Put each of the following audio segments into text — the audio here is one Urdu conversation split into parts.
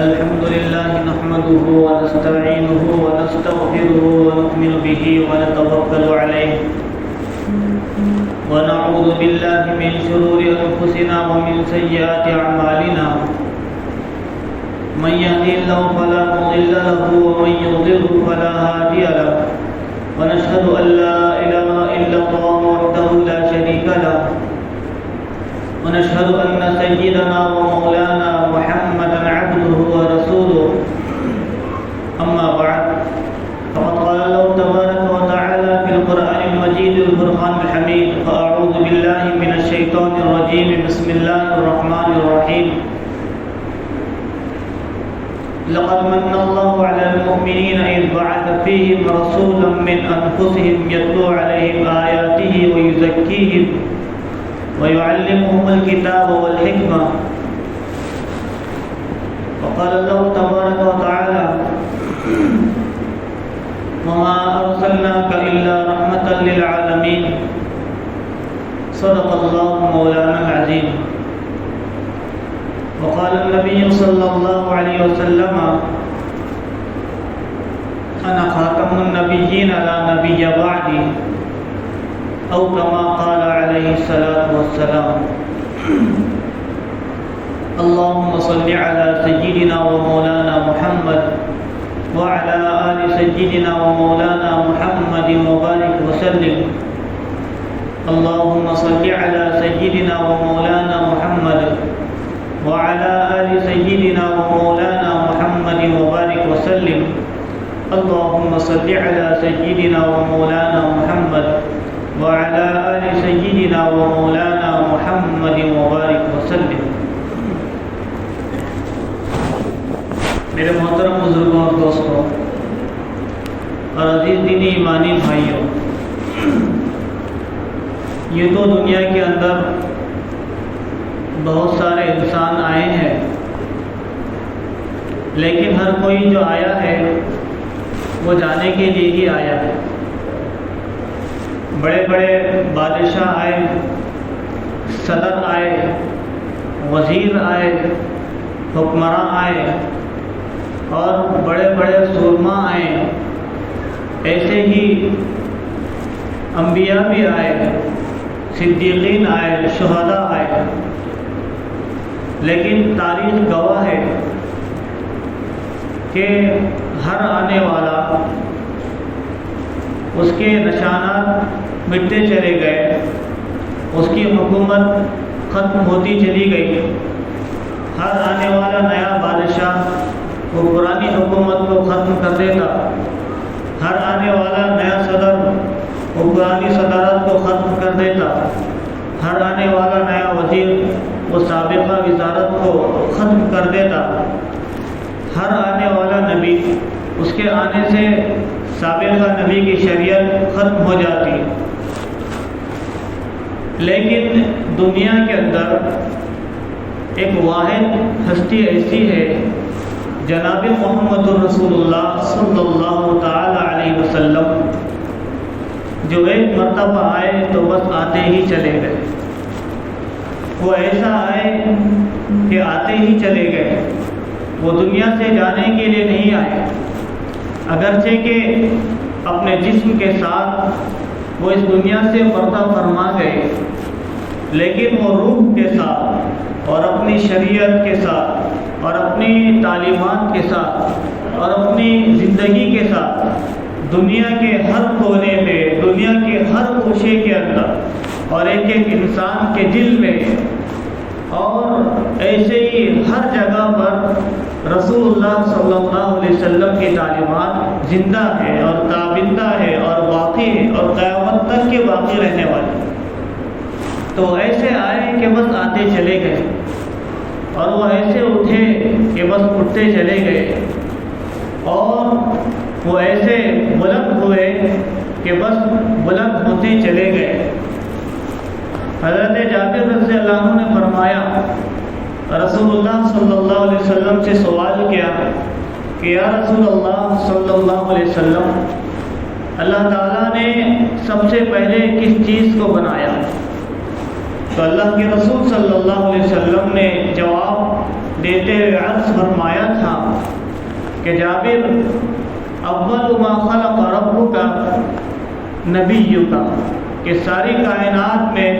الحمد لله نحمده ونستعينه ونستغفره ونؤمن به ونتوكل عليه ونعوذ بالله من شرور أنفسنا ومن سيئات أعمالنا من يهده الله فلا مضل له ومن يضلل فلا هادي له ونشهد أن لا إله إلا الله وحده لا شريك له ونشهد أن سيدنا ومولانا محمدا عبده ورسوله أما بعد فقد قال الله تبارك وتعالى في القرآن المجيد الفرقان الحميد فأعوذ بالله من الشيطان الرجيم بسم الله الرحمن الرحيم لقد من الله على المؤمنين إذ بعث فيهم رسولا من أنفسهم يتلو عليهم آياته ويزكيهم ويعلمهم الكتاب والحكمة وقال الله تبارك وتعالى وما أرسلناك إلا رحمة للعالمين صدق الله مولانا العظيم وقال النبي صلى الله عليه وسلم أنا خاتم النبيين لا نبي بعدي أو كما قال عليه الصلاة والسلام اللهم صل على سيدنا ومولانا محمد وعلى آل سيدنا ومولانا محمد وبارك وسلم اللهم صل على سيدنا ومولانا محمد وعلى آل سيدنا ومولانا محمد وبارك وسلم اللهم صل على سيدنا ومولانا محمد وعلى آل سيدنا ومولانا محمد وبارك وسلم. میرے محترم بزرگوں اور دوستوں اور عزیز دینی ایمانی بھائیوں، یہ تو دنیا کے اندر بہت سارے انسان آئے ہیں، لیکن ہر کوئی جو آیا ہے وہ جانے کے لیے ہی آیا ہے. بڑے بڑے بادشاہ آئے، صدر آئے، وزیر آئے، حکمراں آئے اور بڑے بڑے سورما آئے، ایسے ہی انبیاء بھی آئے، صدیقین آئے، شہداء آئے. لیکن تاریخ گواہ ہے کہ ہر آنے والا اس کے نشانات مٹتے چلے گئے، اس کی حکومت ختم ہوتی چلی گئی. ہر آنے والا نیا بادشاہ وہ پرانی حکومت کو ختم کر دیتا، ہر آنے والا نیا صدر وہ پرانی صدارت کو ختم کر دیتا، ہر آنے والا نیا وزیر وہ سابقہ وزارت کو ختم کر دیتا. ہر آنے والا نبی اس کے آنے سے سابقہ نبی کی شریعت ختم ہو جاتی. لیکن دنیا کے اندر ایک واحد ہستی ایسی ہے، جناب محمد رسول اللہ صلی اللہ تعالی علیہ وسلم، جو ایک مرتبہ آئے تو بس آتے ہی چلے گئے. وہ ایسا آئے کہ آتے ہی چلے گئے. وہ دنیا سے جانے کے لیے نہیں آئے، اگرچہ کہ اپنے جسم کے ساتھ وہ اس دنیا سے پردہ فرما گئے، لیکن وہ روح کے ساتھ اور اپنی شریعت کے ساتھ اور اپنی تعلیمات کے ساتھ اور اپنی زندگی کے ساتھ دنیا کے ہر کونے میں، دنیا کے ہر گوشے کے اندر اور ایک ایک انسان کے دل میں اور ایسے ہی ہر جگہ پر رسول اللہ صلی اللہ علیہ وسلم کی تعلیمات زندہ ہے اور تابندہ ہے اور باقی ہے اور قیامت تک کے باقی رہنے والی. تو ایسے آئے کہ بس آتے چلے گئے، اور وہ ایسے اٹھے کہ بس اٹھتے چلے گئے، اور وہ ایسے بلند ہوئے کہ بس بلند ہوتے چلے گئے. حضرت جابر رضی اللہ عنہ نے فرمایا، رسول اللہ صلی اللہ علیہ وسلم سے سوال کیا کہ یا رسول اللہ صلی اللہ علیہ وسلم، اللہ تعالیٰ نے سب سے پہلے کس چیز کو بنایا؟ تو اللہ کے رسول صلی اللہ علیہ وسلم نے جواب دیتے ہوئے عرض فرمایا تھا کہ جابر اول ما خلق ربک نبیک، کہ ساری کائنات میں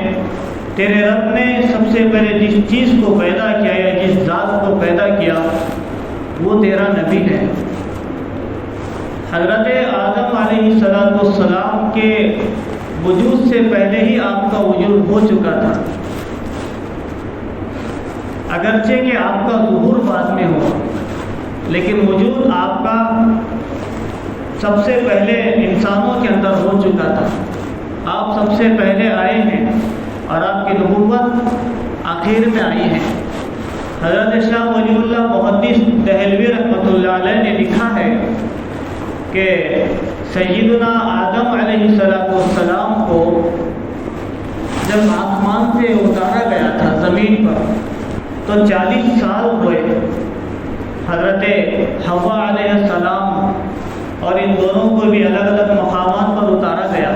تیرے رب نے سب سے پہلے جس چیز کو پیدا کیا یا جس ذات کو پیدا کیا وہ تیرا نبی ہے۔ حضرت آدم علیہ السلام کے وجود سے پہلے ہی آپ کا وجود ہو چکا تھا، اگرچہ کہ آپ کا ظہور بعد میں ہوا، لیکن وجود آپ کا سب سے پہلے انسانوں کے اندر ہو چکا تھا۔ آپ سب سے پہلے آئے ہیں اور آپ کی نبوت آخر میں آئی ہے۔ حضرت شاہ ولی اللہ محدث دہلوی رحمۃ اللہ علیہ نے لکھا ہے کہ سیدنا آدم علیہ السلام کو جب آسمان سے اتارا گیا تھا زمین پر تو 40 سال ہوئے۔ حضرت حوا علیہ السلام اور ان دونوں کو بھی الگ الگ مقامات پر اتارا گیا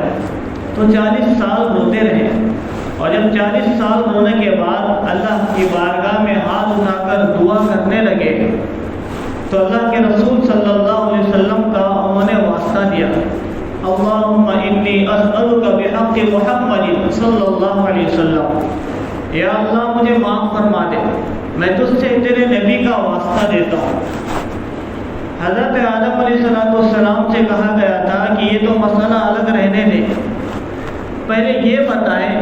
تو 40 سال روتے رہے، اور جب 40 سال رونے کے بعد اللہ کی بارگاہ میں ہاتھ اٹھا کر دعا کرنے لگے تو اللہ کے رسول صلی اللہ علیہ وسلم کا انہوں نے واسطہ دیا، اللہم انی اسألک بحق محمد صلی اللہ علیہ وسلم، یا اللہ مجھے معاف فرما دے، میں تجھ سے تیرے نبی کا واسطہ دیتا ہوں۔ حضرت آدم علیہ السلام سے کہا گیا تھا کہ یہ تو مسئلہ الگ رہنے دے، پہلے یہ بتائیں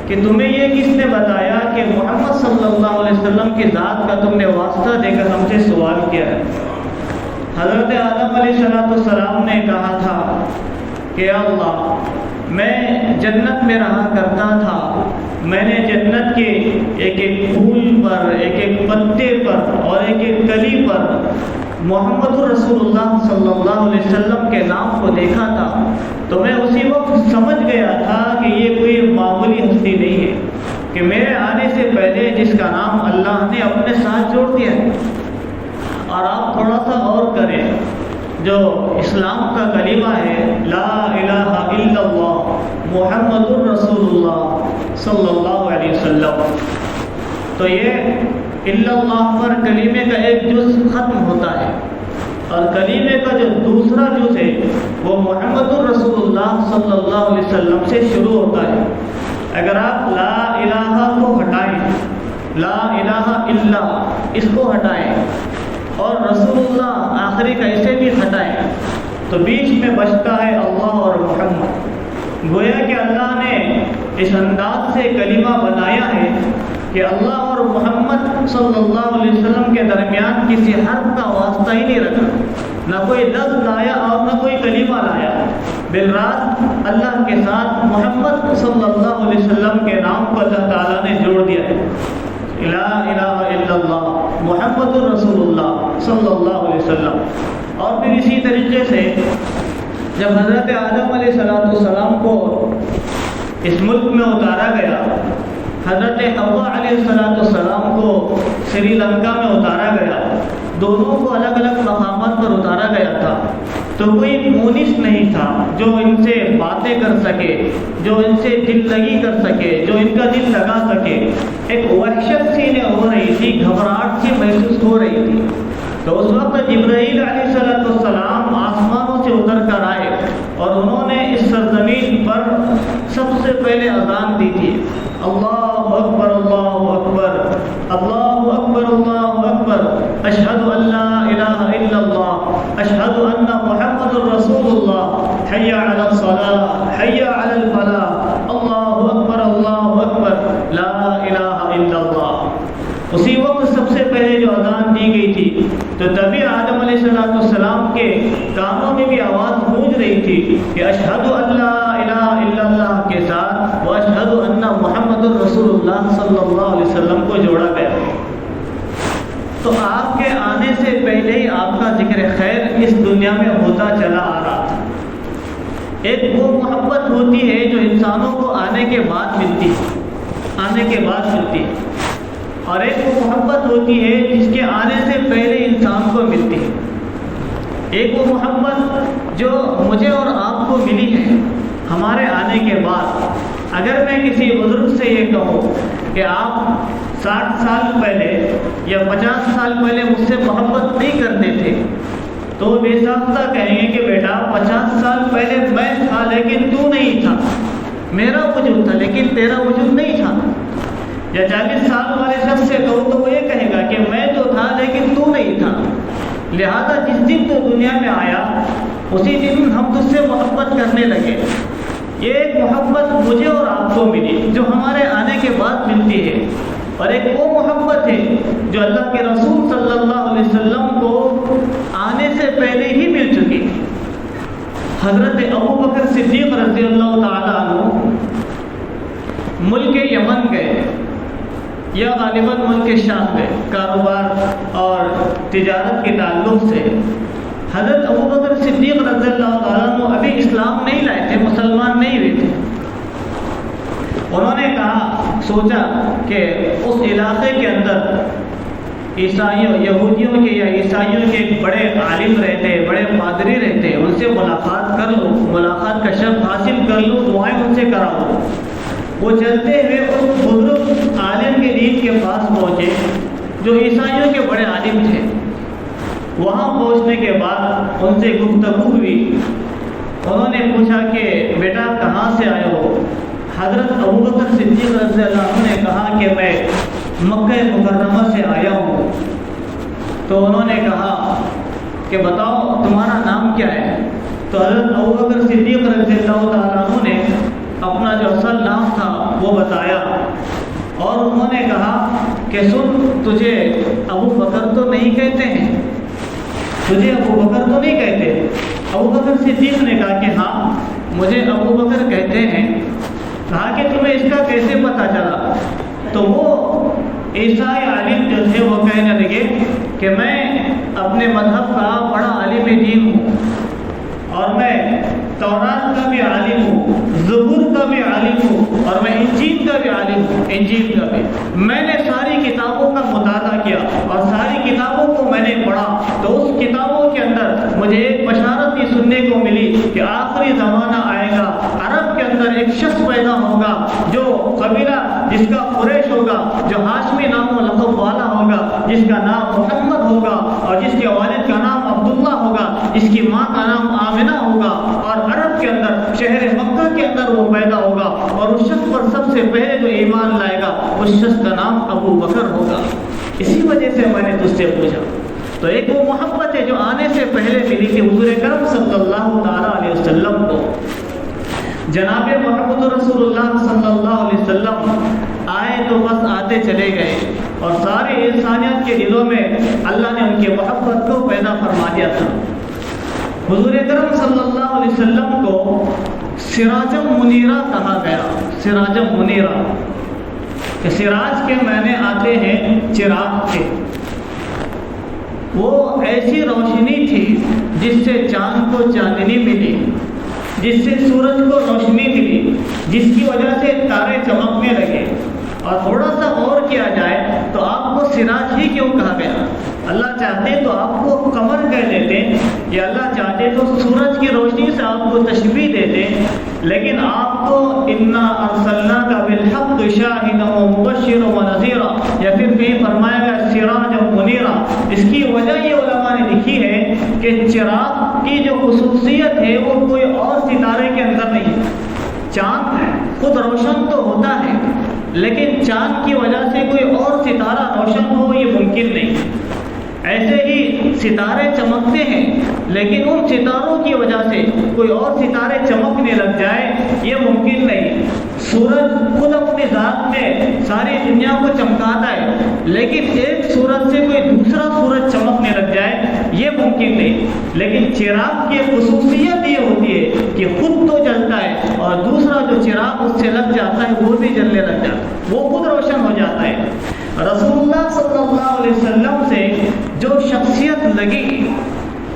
کہ تمہیں یہ کس نے بتایا کہ محمد صلی اللہ علیہ وسلم کی ذات کا تم نے واسطہ دے کر ہم سے سوال کیا ہے؟ حضرت آدم علیہ السلام نے کہا تھا کہ اللہ میں جنت میں رہا کرتا تھا، میں نے جنت کے ایک ایک پھول پر، ایک ایک پتے پر اور ایک ایک کلی پر محمد رسول اللہ صلی اللہ علیہ وسلم کے نام کو دیکھا تھا، تو میں اسی وقت سمجھ گیا تھا کہ یہ کوئی معمولی ہستی نہیں ہے، کہ میرے آنے سے پہلے جس کا نام اللہ نے اپنے ساتھ جوڑ دیا ہے۔ اور آپ تھوڑا سا اور کریں، جو اسلام کا کلمہ ہے لا الہ الا اللہ محمد رسول اللہ صلی اللہ علیہ وسلم، تو یہ الا اللہ پر کلمے کا ایک جز ختم ہوتا ہے، اور کلمے کا جو دوسرا جز ہے وہ محمد رسول اللہ صلی اللہ علیہ وسلم سے شروع ہوتا ہے۔ اگر آپ لا الہ کو ہٹائیں، لا الہ الا اس کو ہٹائیں اور رسول اللہ آخری کا اسے بھی ہٹائیں تو بیچ میں بچتا ہے اللہ اور محمد۔ گویا کہ اللہ نے اس انداز سے کلمہ بنایا ہے کہ اللہ اور محمد صلی اللہ علیہ وسلم کے درمیان کسی حرف کا واسطہ ہی نہیں رکھا، نہ کوئی لفظ لایا اور نہ کوئی کلمہ لایا، بالراست اللہ کے ساتھ محمد صلی اللہ علیہ وسلم کے نام کو اللہ تعالیٰ نے جوڑ دیا ہے، لا الہ الا اللہ محمد رسول اللہ صلی اللہ علیہ وسلم۔ اور پھر اسی طریقے سے جب حضرت آدم علیہ السلام کو اس ملک میں اتارا گیا، حضرت حوا علیہ السلام کو سری لنکا میں اتارا گیا، دونوں کو الگ الگ مقامات پر اتارا گیا تھا، تو کوئی مونس نہیں تھا جو ان سے باتیں کر سکے، جو ان سے دل لگی کر سکے، جو ان کا دل لگا سکے۔ ایک وحشت سی ہو رہی تھی، گھبراہٹ سی محسوس ہو رہی تھی، تو اس وقت جبرائیل علیہ السلام آسمانوں سے اتر کر آئے اور انہوں نے اس سرزمین پر سب سے پہلے اذان دی تھی، اللہ اکبر اللہ اکبر اللہ اکبر اللہ اکبر، اشہد ان لا الہ الا اللہ اشہد ان محمد رسول اللہ، حی علی الصلاۃ حی علی الفلاح، اللہ اکبر لا الہ الا اللہ۔ اسی وقت سب سے پہلے جو اذان دی گئی تھی تو تبھی آدم علیہ السلام کے کانوں میں بھی آواز گونج رہی تھی کہ اشہد ان لا الہ الا اللہ کے ساتھ و اشہد ان محمد رسول اللہ صلی اللہ علیہ وسلم کو جوڑا گیا۔ تو آپ کے آنے سے پہلے ہی آپ کا ذکر خیر اس دنیا میں ہوتا چلا آ رہا تھا۔ ایک وہ محبت ہوتی ہے جو انسانوں کو آنے کے بعد ملتی ہے، اور ایک وہ محبت ہوتی ہے جس کے آنے سے پہلے انسان کو ملتی ہے۔ ایک وہ محبت جو مجھے اور آپ کو ملی ہے ہمارے آنے کے بعد۔ اگر میں کسی بزرگ سے یہ کہوں کہ آپ 60 سال پہلے یا 50 سال پہلے مجھ سے محبت نہیں کرتے تھے، تو وہ بے ساختہ کہیں گے کہ بیٹا 50 سال پہلے میں تھا لیکن تو نہیں تھا، میرا وجود تھا لیکن تیرا وجود نہیں تھا۔ یا 40 سال والے شخص سے کہو تو وہ یہ کہے گا کہ میں تو تھا لیکن تو نہیں تھا، لہذا جس دن تو دنیا میں آیا اسی دن ہم تجھ سے محبت کرنے لگے۔ یہ ایک محبت مجھے اور آپ کو ملی جو ہمارے آنے کے بعد ملتی ہے، اور ایک وہ محبت ہے جو اللہ کے رسول صلی اللہ علیہ وسلم کو آنے سے پہلے ہی مل چکی تھی۔ حضرت ابو بکر صدیق رضی اللہ تعالیٰ عنہ ملک یمن گئے، یا غالباً ملک شام گئے، کاروبار اور تجارت کے تعلق سے۔ حضرت ابو بکر صدیق رضی اللہ تعالیٰ عنہ ابھی اسلام نہیں لائے تھے، مسلمان نہیں ہوئے تھے۔ انہوں نے کہا، سوچا کہ اس علاقے کے اندر عیسائیوں، یہودیوں کے یا عیسائیوں کے ایک بڑے عالم رہتے، بڑے پادری رہتے، ان سے ملاقات کر لو، ملاقات کا شرف حاصل کر لو، دعائیں ان سے کرا لو۔ وہ چلتے ہوئے اس بزرگ عالم کے دین کے پاس پہنچے جو عیسائیوں کے بڑے عالم تھے۔ وہاں پہنچنے کے بعد ان سے گفتگو ہوئی۔ انہوں نے پوچھا کہ بیٹا کہاں سے آئے ہو؟ حضرت ابو بکر صدیق رضی اللہ عنہ نے کہا کہ میں مکہ مکرمہ سے آیا ہوں۔ تو انہوں نے کہا کہ بتاؤ تمہارا نام کیا ہے؟ تو حضرت ابو بکر صدیق رضی اللہ تعالیٰ عنہ نے اپنا جو اصل نام تھا وہ بتایا، اور انہوں نے کہا کہ سن، تجھے ابو بکر تو نہیں کہتے ہیں، تجھے ابو بکر تو نہیں کہتے۔ ابو بکر صدیق نے کہا کہ ہاں مجھے ابو بکر کہتے ہیں۔ کہا کہ تمہیں اس کا کیسے پتہ چلا؟ تو وہ عیسائی عالم جو تھے وہ کہنے لگے کہ میں اپنے مذہب کا بڑا عالم دین ہوں، اور میں تورات کا بھی عالم ہوں، زبور کا بھی عالم ہوں، اور میں انجیل کا بھی عالم ہوں، انجیل کا بھی۔ میں نے ساری کتابوں کا مطالعہ کیا اور ساری کتابوں کو میں نے پڑھا، تو اس کتابوں کے اندر مجھے ایک بشارت یہ سننے کو ملی کہ آخری زمانہ آئے گا، عرب کے اندر ایک شخص پیدا ہوگا جو قبیلہ جس کا قریش ہوگا، جو ہاشمی نام و لقب والا ہوگا، جس کا نام محمد ہوگا، اور جس کے والد کا نام عبداللہ ہوگا، جس کی ماں کا نام آمنہ ہوگا، اور عرب کے اندر شہر مکہ کے اندر وہ پیدا ہوگا، اور اس شخص پر سب سے پہلے جو ایمان لائے گا اس شخص کا نام ابو بکر ہوگا۔ اسی وجہ سے میں نے تجھ سے پوچھا۔ تو ایک وہ محبت ہے جو آنے سے پہلے ملی تھی حضور کرم صلی اللہ تعالیٰ علیہ وسلم کو۔ جناب محمد رسول اللہ صلی اللہ علیہ وسلم آئے تو بس آتے چلے گئے، اور ساری انسانیت کے دلوں میں اللہ نے ان کی محبت کو پیدا فرما دیا تھا۔ حضور کرم صلی اللہ علیہ وسلم کو سراجم منیرہ کہا گیا، سراجم منیرہ، کہ سراج کے معنی آتے ہیں چراغ کے۔ وہ ایسی روشنی تھی جس سے چاند کو چاندنی ملی، جس سے سورج کو روشنی ملی، جس کی وجہ سے تارے چمکنے لگے۔ اور تھوڑا سا غور کیا جائے تو آپ کو سراج ہی کیوں کہا گیا؟ اللہ چاہتے تو آپ کو قمر کہہ دیتے، یا اللہ چاہتے تو سورج کی روشنی سے آپ کو تشبیہ دیتے، لیکن آپ کو انا ارسلناک بالحق شاہدا ومبشرا ونذیرا، یا پھر کہیں فرمایا گیا سراجا منیرا۔ اس کی وجہ یہ علماء نے لکھی ہے کہ چراغ کی جو خصوصیت ہے وہ کوئی اور ستارے کے اندر نہیں ہے۔ چاند خود روشن تو ہوتا ہے، لیکن چاند کی وجہ سے کوئی اور ستارہ روشن ہو یہ ممکن نہیں۔ ایسے ہی ستارے چمکتے ہیں، لیکن ان ستاروں کی وجہ سے کوئی اور ستارے چمکنے لگ جائے یہ ممکن نہیں۔ سورج خود اپنی ذات میں ساری دنیا کو چمکاتا ہے، لیکن ایک سورج سے کوئی دوسرا سورج چمکنے لگ جائے یہ ممکن نہیں۔ لیکن چراغ کی خصوصیت یہ ہوتی ہے کہ خود تو جلتا ہے، اور دوسرا جو چراغ اس سے لگ جاتا ہے وہ بھی جلنے لگ جاتا ہے، وہ خود روشن ہو جاتا ہے۔ رسول اللہ صلی اللہ علیہ وسلم سے جو شخصیت لگی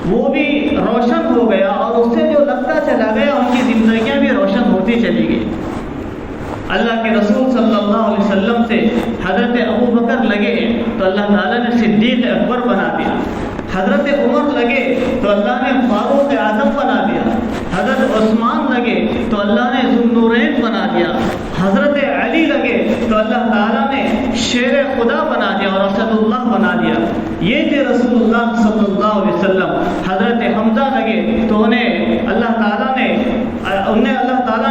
وہ بھی روشن ہو گیا، اور اس سے جو لگتا چلا گیا ان کی زندگیاں بھی روشن ہوتی چلی گئی۔ اللہ کے رسول صلی اللہ علیہ وسلم سے حضرت ابو بکر لگے تو اللہ تعالیٰ نے صدیق اکبر بنا دیا، حضرت عمر لگے تو اللہ نے فاروق اعظم بنا دیا، حضرت عثمان لگے تو اللہ نے ذو النورین بنا دیا، حضرت علی لگے تو اللہ تعالیٰ نے شیر خدا بنا دیا اور اسد اللہ بنا دیا۔ یہ تھے رسول اللہ صلی اللہ علیہ وسلم۔ حضرت حمزہ لگے تو انہیں اللہ تعالیٰ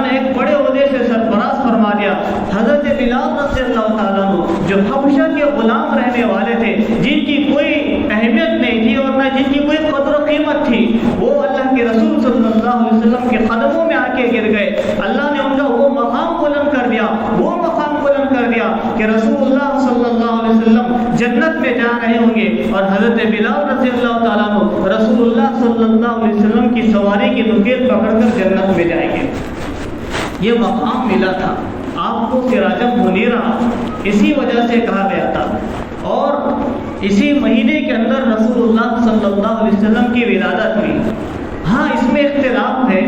نے ایک بڑے عہدے سے سرفراز فرما دیا۔ حضرت بلال رضی اللہ تعالیٰ عنہ جو حبشہ کے غلام رہنے والے تھے، جن کی کوئی اہمیت نہیں تھی اور نہ جن کی کوئی قدر و قیمت تھی، وہ اللہ کے رسول صلی اللہ علیہ وسلم کے قدموں میں آ کے گر گئے۔ اللہ نے ان کا وہ مقام بلند کر دیا کہ رسول اللہ صلی اللہ علیہ وسلم جنت میں جا رہے ہوں گے اور حضرت بلال رضی اللہ تعالیٰ عنہ رسول اللہ صلی اللہ علیہ وسلم کی سواری کی نکیل پکڑ کر جنت میں جائیں گے۔ یہ مقام ملا تھا آپ کو سراجا منیرا، اسی وجہ سے کہا گیا تھا۔ اور اسی مہینے کے اندر رسول اللہ صلی اللہ علیہ وسلم کی ولادت ہوئی۔ ہاں، اس میں اختلاف ہے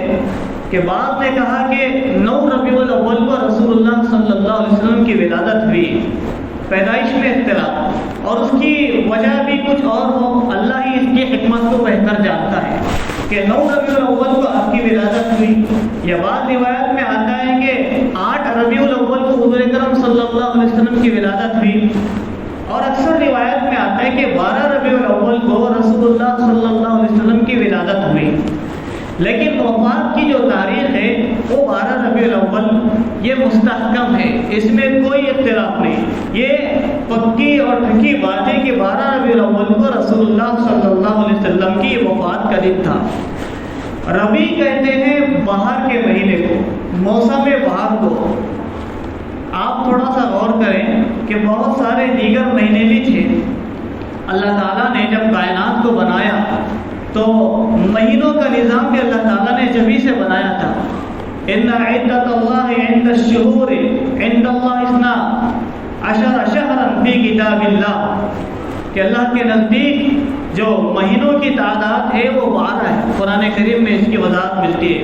کہ بعض نے کہا کہ 9 ربیع الاول کو رسول اللہ صلی اللہ علیہ وسلم کی ولادت ہوئی، پیدائش میں اختلاف، اور اس کی وجہ بھی کچھ اور ہو، اللہ ہی اس کی حکمت کو بہتر جانتا ہے کہ 9 ربیع الاول کو آپ کی ولادت ہوئی، یا بعض روایت میں آتا ہے کہ 8 ربیع الاول کو حضور اکرم صلی اللہ علیہ وسلم کی ولادت ہوئی، اور اکثر روایت میں آتا ہے کہ 12 ربیع الاول کو رسول اللہ صلی اللہ علیہ وسلم کی ولادت ہوئی۔ لیکن وفات کی جو تاریخ ہے وہ 12 ربیع الاول، یہ مستحکم ہے، اس میں کوئی اختلاف نہیں۔ یہ پکی اور ٹھکی بات ہے کہ 12 ربیع الاول کو رسول اللہ صلی اللہ علیہ وسلم کی وفات کا دن تھا۔ ربیع کہتے ہیں بہار کے مہینے کو، موسم بہار کو۔ آپ تھوڑا سا غور کریں کہ بہت سارے دیگر مہینے بھی تھے۔ اللہ تعالیٰ نے جب کائنات کو بنایا تو مہینوں کا نظام بھی اللہ تعالیٰ نے جبھی سے بنایا تھا۔ ان عدۃ اللہ عند الشہور عند اللہ 12 شہرا فی کتاب اللہ، کہ اللہ کے نزدیک جو مہینوں کی تعداد ہے وہ 12 ہے۔ قرآن کریم میں اس کی وضاحت ملتی ہے۔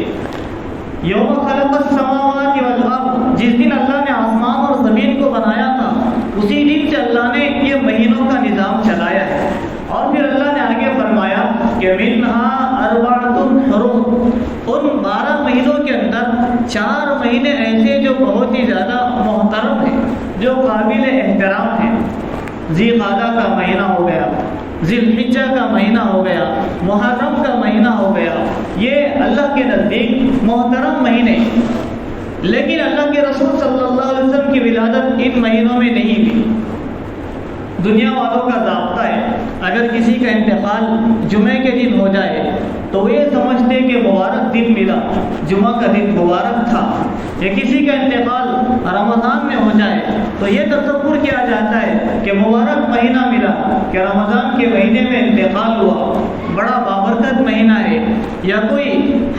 یوم خلق السماوات والارض، جس دن اللہ نے آسمان اور زمین کو بنایا تھا، اسی دن سے اللہ نے یہ مہینوں کا نظام چلایا ہے۔ اور پھر اللہ نے آگے فرمایا کہ منہا اربعۃ حرم، ان 12 مہینوں کے اندر 4 مہینے ایسے جو بہت ہی زیادہ محترم ہیں، جو قابل احترام ہیں۔ ذی قعدہ کا مہینہ ہو گیا، ذی الحجہ کا مہینہ ہو گیا، محرم کا مہینہ ہو گیا، یہ اللہ کے نزدیک محترم مہینے۔ لیکن اللہ کے رسول صلی اللہ علیہ وسلم کی ولادت ان مہینوں میں نہیں ہوئی۔ دنیا والوں کا ضابطہ ہے، اگر کسی کا انتقال جمعے کے دن ہو جائے تو وہ یہ سمجھتے کہ مبارک دن ملا، جمعہ کا دن مبارک تھا، یا کسی کا انتقال رمضان میں ہو جائے تو یہ تصور کیا جاتا ہے کہ مبارک مہینہ ملا، کہ رمضان کے مہینے میں انتقال ہوا، بڑا بابرکت مہینہ ہے۔ یا کوئی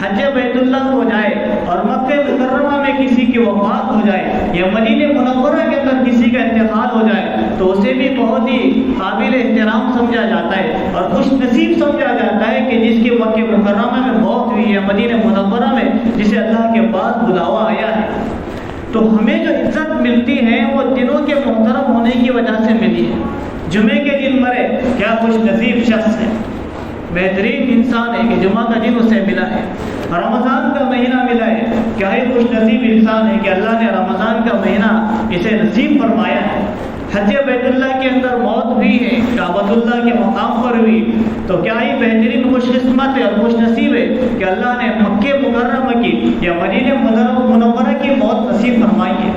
حج بیت اللہ ہو جائے اور مکہ مکرمہ میں کسی کی وفات ہو جائے، یا مدینہ منورہ کے اندر کسی کا انتقال ہو جائے تو اسے بھی بہت ہی قابل احترام سمجھا جاتا ہے اور خوش نصیب سمجھا جاتا ہے کہ جس کی مکہ مکرمہ میں موت ہوئی ہے، مدینہ منورہ میں جسے اللہ کے پاس بلاوا آیا ہے۔ تو ہمیں جو عزت ملتی ہے وہ دنوں کے محترم ہونے کی وجہ سے ملی ہے۔ جمعے کے دن مرے، کیا خوش نصیب شخص ہے، بہترین انسان ہے کہ جمعہ کا دن اسے ملا ہے۔ رمضان کا مہینہ ملا ہے، کیا ہی خوش نصیب انسان ہے کہ اللہ نے رمضان کا مہینہ اسے نصیب فرمایا ہے۔ حج بیت اللہ کے اندر موت ہوئی ہے، کعبۃ اللہ کے مقام پر ہوئی، تو کیا ہی بہترین خوش قسمت ہے اور خوش نصیب ہے کہ اللہ نے مکہ مکرمہ کی یا مدینہ منورہ کی موت نصیب فرمائی ہے۔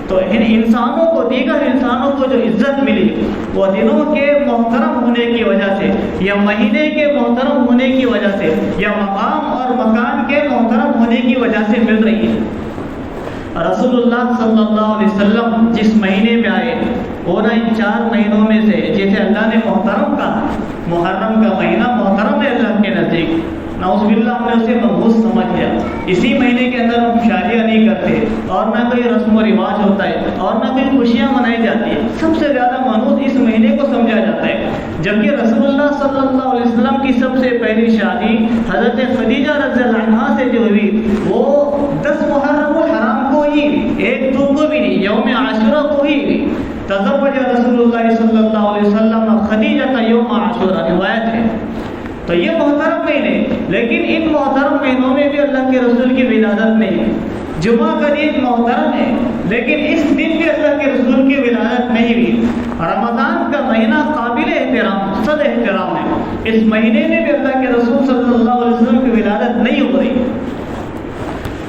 تو ان انسانوں کو، دیگر انسانوں کو جو عزت ملی وہ دنوں کے محترم ہونے کی وجہ سے، یا مہینے کے محترم ہونے کی وجہ سے، یا مقام اور مکان کے محترم ہونے کی وجہ سے مل رہی ہے۔ رسول اللہ صلی اللہ علیہ وسلم جس مہینے میں آئے وہ نہ ان 4 مہینوں میں سے جیسے اللہ نے محترم کہا، محرم کا مہینہ محترم ہے اللہ کے نزدیک، نعوذ باللہ ہم نے اسے منحوس سمجھ لیا۔ اسی مہینے کے اندر ہم شادیاں نہیں کرتے، اور نہ کوئی رسم و رواج ہوتا ہے، اور نہ کوئی خوشیاں منائی جاتی ہیں، سب سے زیادہ منحوس اس مہینے کو سمجھا جاتا ہے۔ جبکہ رسول اللہ صلی اللہ علیہ وسلم کی سب سے پہلی شادی حضرت خدیجہ رضی اللہ عنہا سے جو ہوئی وہ 10 محرم الحرام کو ہی، 1 دو کو بھی نہیں، یوم عاشورہ کو ہی ہوئی۔ تزوج رسول اللہ صلی اللہ علیہ وسلم خدیجہ کا یوم عاشورہ، روایت ہے۔ تو یہ محترم مہینے، لیکن ان محترم مہینوں میں بھی اللہ کے رسول کی ولادت نہیں، جمعہ کا دن محترم ہے، لیکن اس دن بھی اللہ کے رسول کی ولادت نہیں ہوئی۔ رمضان کا مہینہ قابل احترام، صد احترام ہے، اس مہینے میں بھی اللہ کے رسول صلی اللہ علیہ وسلم کی ولادت نہیں ہو رہی۔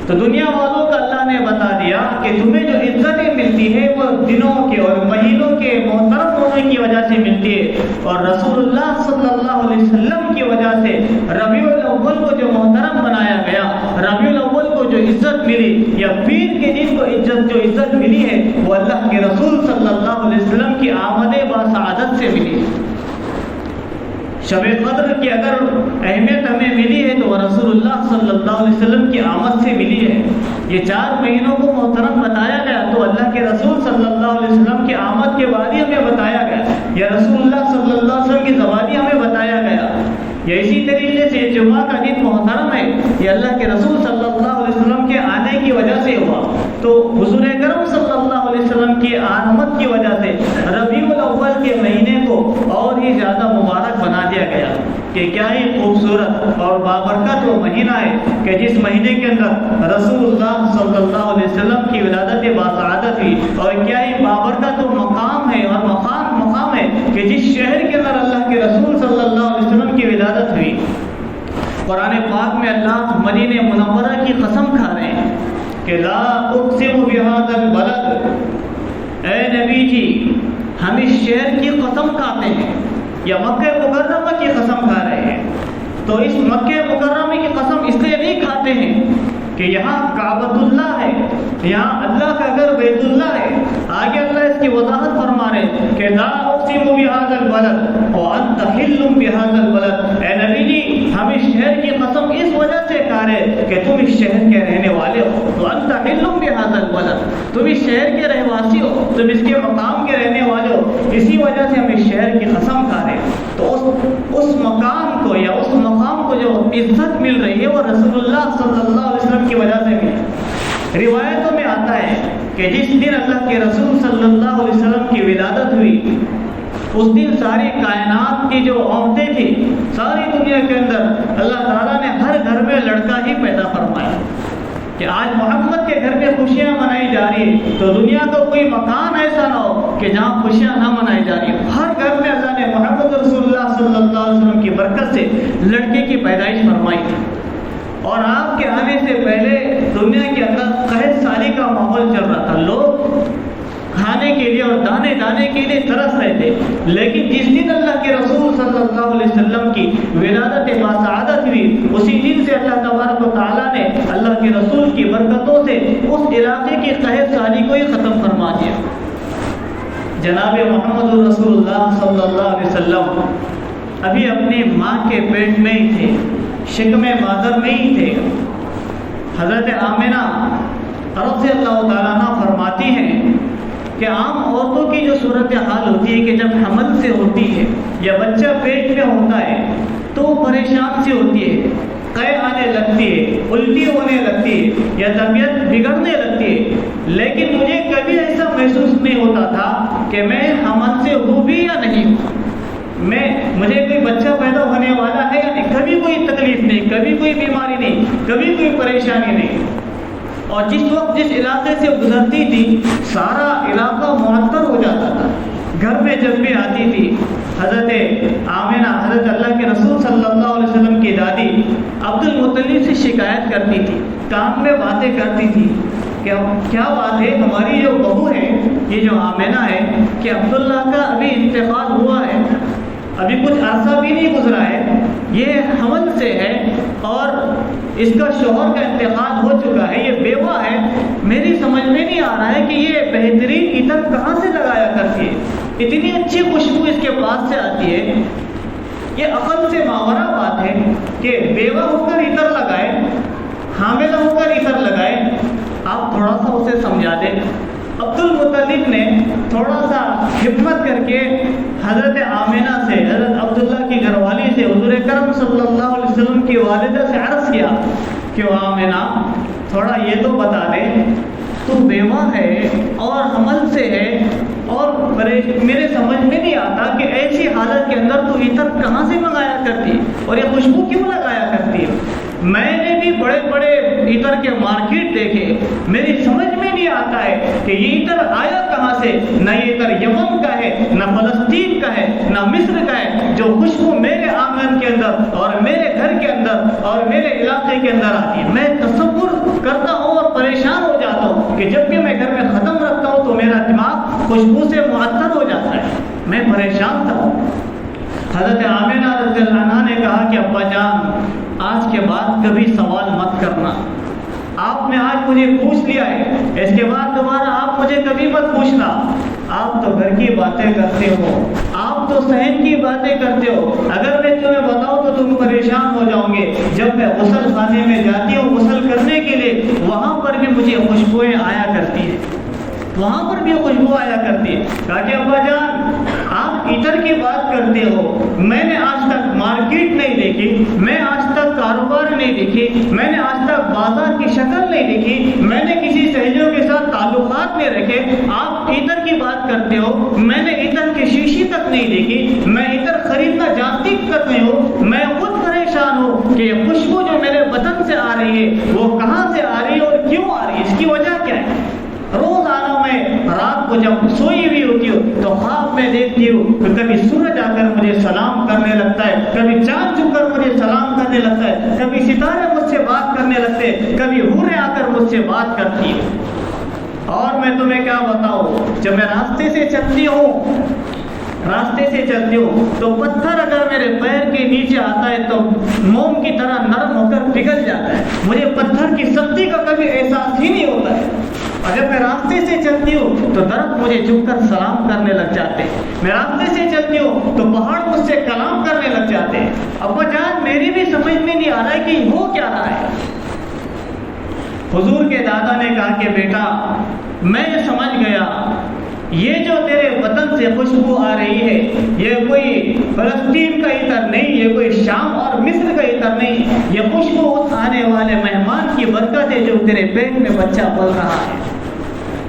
تو دنیا والوں کو اللہ نے بتا دیا کہ تمہیں جو عزتیں ملتی ہے وہ دنوں کے اور مہینوں کے محترم ہونے کی وجہ سے ملتی ہے، اور رسول اللہ صلی اللہ علیہ وسلم کی وجہ سے ربیع الاول کو جو محترم بنایا گیا، ربیع الاول کو جو عزت ملی، یا پیر کے دن کو جو عزت ملی ہے، وہ اللہ کے رسول صلی اللہ علیہ وسلم کی آمد باسعادت سے ملی۔ شب قدر کی اگر اہمیت ہمیں ملی ہے تو وہ رسول اللہ صلی اللہ علیہ وسلم کی آمد سے ملی ہے۔ یہ 4 مہینوں کو محترم بتایا گیا تو اللہ کے رسول صلی اللہ علیہ وسلم کی آمد کے بعد ہی ہمیں بتایا گیا، یا رسول اللہ صلی اللہ علیہ وسلم کی زبانی ہمیں بتایا گیا۔ یا اسی طریقے سے جمعہ کا دن محترم ہے، یہ اللہ کے رسول صلی اللہ علیہ وسلم کے آنے کی وجہ سے ہوا، تو حضور اکرم صلی اللہ علیہ وسلم کی آمد کی وجہ سے ربیع الاول کے مہینے کو اور ہی زیادہ مبارک بنا دیا گیا کہ کیا ہی خوبصورت اور بابرکت وہ مہینہ ہے کہ جس مہینے کے اندر رسول اللہ صلی اللہ علیہ وسلم کی ولادت باسعادت ہوئی، اور کیا ہی بابرکت وہ مقام ہے اور مقام ہے کہ جس شہر کے اندر اللہ کے رسول صلی اللہ علیہ وسلم کی ولادت ہوئی۔ قرآن پاک میں اللہ مدینہ منورہ کی قسم کھا رہے ہیں کہ لا اقسم بہذا البلد، اے نبی جی ہم اس شہر کی قسم کھاتے ہیں، یا مکہ مکرمہ کی قسم کھا رہے ہیں۔ تو اس مکہ مکرمہ کی قسم اس لیے نہیں کھاتے ہیں کہ یہاں کعبۃ اللہ ہے، یہاں اللہ کا گھر بیت اللہ ہے۔ آگے اللہ اس کی وضاحت فرما رہے کہ لا اقسم بہذا البلد وانت حل بہذا البلد، اے نبی جی ہم اس شہر کی قسم اس وجہ سے کھا رہے کہ تم اس شہر کے رہنے والے ہو، وانت حل بہذا البلد، تم اس شہر کے رہواسی ہو، تم اس کے مقام کے رہنے والے ہو، اسی وجہ سے ہم اس شہر کی قسم کھا رہے ہیں۔ تو اس مقام کو یا اس مقام کو جو عزت مل رہی ہے وہ رسول اللہ صلی اللہ علیہ وسلم کی وجہ سے ملی۔ روایتوں میں آتا ہے کہ جس دن اللہ کے رسول صلی اللہ علیہ وسلم کی ولادت ہوئی، اس دن ساری کائنات کی جو عورتیں تھیں، ساری دنیا کے اندر اللہ تعالیٰ نے ہر گھر میں لڑکا ہی پیدا فرمایا کہ آج محمد کے گھر میں خوشیاں منائی جا رہی ہیں، تو دنیا کا کوئی مکان ایسا نہ ہو کہ جہاں خوشیاں نہ منائی جا رہی ہوں۔ ہر گھر میں اللہ نے محمد رسول اللہ صلی اللہ علیہ وسلم کی برکت سے لڑکے کی پیدائش فرمائی تھی، اور آپ کے آنے سے پہلے دنیا کے اندر قحط سالی کا ماحول چل رہا تھا، لوگ کھانے کے لیے اور دانے دانے کے لیے ترس رہے تھے، لیکن جس دن اللہ کے رسول صلی اللہ علیہ وسلم کی ولادت باسعادت ہوئی، اسی دن سے اللہ تبارک و تعالیٰ نے اللہ کے رسول کی برکتوں سے اس علاقے کی قحط سالی کو ہی ختم فرما دیا۔ جناب محمد رسول اللہ صلی اللہ علیہ وسلم ابھی اپنی ماں کے پیٹ میں ہی تھے، شکم مادر میں ہی تھے۔ حضرت آمنہ رضی اللہ تعالیٰ عنہ فرماتی ہیں کہ عام عورتوں کی جو صورتحال ہوتی ہے کہ جب حمل سے ہوتی ہے یا بچہ پیٹ میں ہوتا ہے تو وہ پریشان سی ہوتی ہے، قے آنے لگتی ہے، الٹی ہونے لگتی ہے یا طبیعت بگڑنے لگتی ہے، لیکن مجھے کبھی ایسا محسوس نہیں ہوتا تھا کہ میں حمل سے ہوں بھی یا نہیں ہوں، مجھے کوئی بچہ پیدا ہونے والا ہے یا نہیں، کبھی کوئی تکلیف نہیں، کبھی کوئی بیماری نہیں، کبھی کوئی پریشانی نہیں۔ اور جس وقت جس علاقے سے گزرتی تھی سارا علاقہ معطر ہو جاتا تھا۔ گھر میں جب بھی آتی تھی حضرت آمنہ حضرت اللہ کے رسول صلی اللہ علیہ وسلم کی دادی عبد المطلب سے شکایت کرتی تھی، کان میں باتیں کرتی تھی کہ کیا بات ہے، ہماری جو بہو ہے یہ جو آمنہ ہے کہ عبداللہ کا ابھی انتقال ہوا ہے، ابھی کچھ عرصہ بھی نہیں گزرا ہے، یہ حمل سے ہے اور اس کا شوہر کا انتقال ہو چکا ہے، یہ بیوہ ہے، میری سمجھ میں نہیں آ رہا ہے کہ یہ بہترین عطر کہاں سے لگایا کرتی ہے، اتنی اچھی خوشبو اس کے پاس سے آتی ہے۔ یہ عقل سے ماورا بات ہے کہ بیوہ ہو کر عطر لگائے، حاملہ ہو کر عطر لگائے، آپ تھوڑا سا اسے سمجھا دیں۔ عبد المطلب نے تھوڑا سا ہمت کر کے حضرت آمنہ سے، حضرت عبداللہ کی گھر والی سے، حضور کرم صلی اللہ علیہ وسلم کی والدہ سے عرض کیا کہ آمنہ تھوڑا یہ تو بتا دے، تو بیوہ ہے اور حمل سے ہے اور میرے سمجھ میں نہیں آتا کہ ایسی حالت کے اندر تو عطر کہاں سے منگایا کرتی اور یہ خوشبو کیوں لگایا کرتی ہے۔ میں نے بھی بڑے بڑے عطر کے مارکیٹ ترتیب دیکھے میری سمجھ میں نہیں آتا ہے کہ یہ عطر آیا کہاں سے، نہ یہ عطر یمن کا ہے، نہ فلسطین کا ہے، نہ مصر کا ہے، جو خوشبو میرے آنگن کے اندر اور میرے گھر کے اندر اور میرے علاقے کے اندر آتی ہے۔ میں تصور کرتا ہوں اور پریشان ہو جاتا ہوں کہ جب بھی میں گھر میں ختم رکھتا ہوں تو میرا دماغ خوشبو سے معطر ہو جاتا ہے، میں پریشان تھا۔ حضرت آمنہ رضی اللہ عنہا نے کہا کہ ابا جان آج کے بعد کبھی سوال مت کرنا، آپ نے آج مجھے پوچھ لیا ہے، اس کے بعد دوبارہ آپ مجھے کبھی مت پوچھنا، آپ تو گھر کی باتیں کرتے ہو، آپ تو صحن کی باتیں کرتے ہو، اگر میں تمہیں بتاؤں تو تم پریشان ہو جاؤ گے۔ جب میں غسل خانے میں جاتی ہوں غسل کرنے کے لیے، وہاں پر بھی مجھے خوشبوئیں آیا کرتی ہیں، وہاں پر بھی خوشبو آیا کرتی ہے۔ کہا کہ ابا جان آپ عطر کی بات کرتے ہو، میں نے آج تک مارکیٹ نہیں دیکھی، میں آج تک کاروبار نہیں دیکھی، میں نے آج تک بازار کی شکل نہیں دیکھی، میں نے کسی سہیلیوں کے ساتھ تعلقات نہیں رکھے، آپ عطر کی بات کرتے ہو، میں نے عطر کی شیشی تک نہیں دیکھی، میں عطر خریدنا جانتی تک نہیں ہوں، میں خود پریشان ہوں کہ یہ خوشبو جو میرے بدن سے آ رہی ہے وہ کہاں سے آ رہی ہے اور کیوں آ رہی ہے، اس کی وجہ کیا ہے۔ روزانہ میں رات کو جب سوئی ہوئی ہوتی ہوں تو خواب میں دیکھتی ہوں کہ کبھی سورج آ کر مجھے سلام کرنے لگتا ہے، کبھی چاند چھپ کر مجھے سلام کرنے لگتا ہے، کبھی ستارے مجھ سے بات کرنے لگتے ہیں، کبھی حوریں آ کر مجھ سے بات کرتی ہیں۔ اور میں تمہیں کیا بتاؤں، جب میں راستے سے چلتی ہوں تو پتھر اگر میرے پیر کے نیچے آتا ہے تو موم کی طرح نرم ہو کر پگھل جاتا ہے، مجھے پتھر کی سختی کا کبھی احساس ہی نہیں ہوتا ہے۔ اور جب میں راستے سے چلتی ہوں تو درخت مجھے جھک کر سلام کرنے لگ جاتے ہیں، میں راستے سے چلتی ہوں تو پہاڑ مجھ سے کلام کرنے لگ جاتے ہیں۔ ابا جان میری بھی سمجھ میں نہیں آ رہا ہے کہ ہو کیا رہا ہے۔ حضور کے دادا نے کہا کہ بیٹا میں سمجھ گیا، یہ جو تیرے وطن سے خوشبو آ رہی ہے یہ کوئی فلسطین کا عطر نہیں، یہ کوئی شام اور مصر کا عطر نہیں، یہ خوشبو اس آنے والے مہمان کی برکت ہے جو تیرے پیٹ میں بچہ پل رہا ہے۔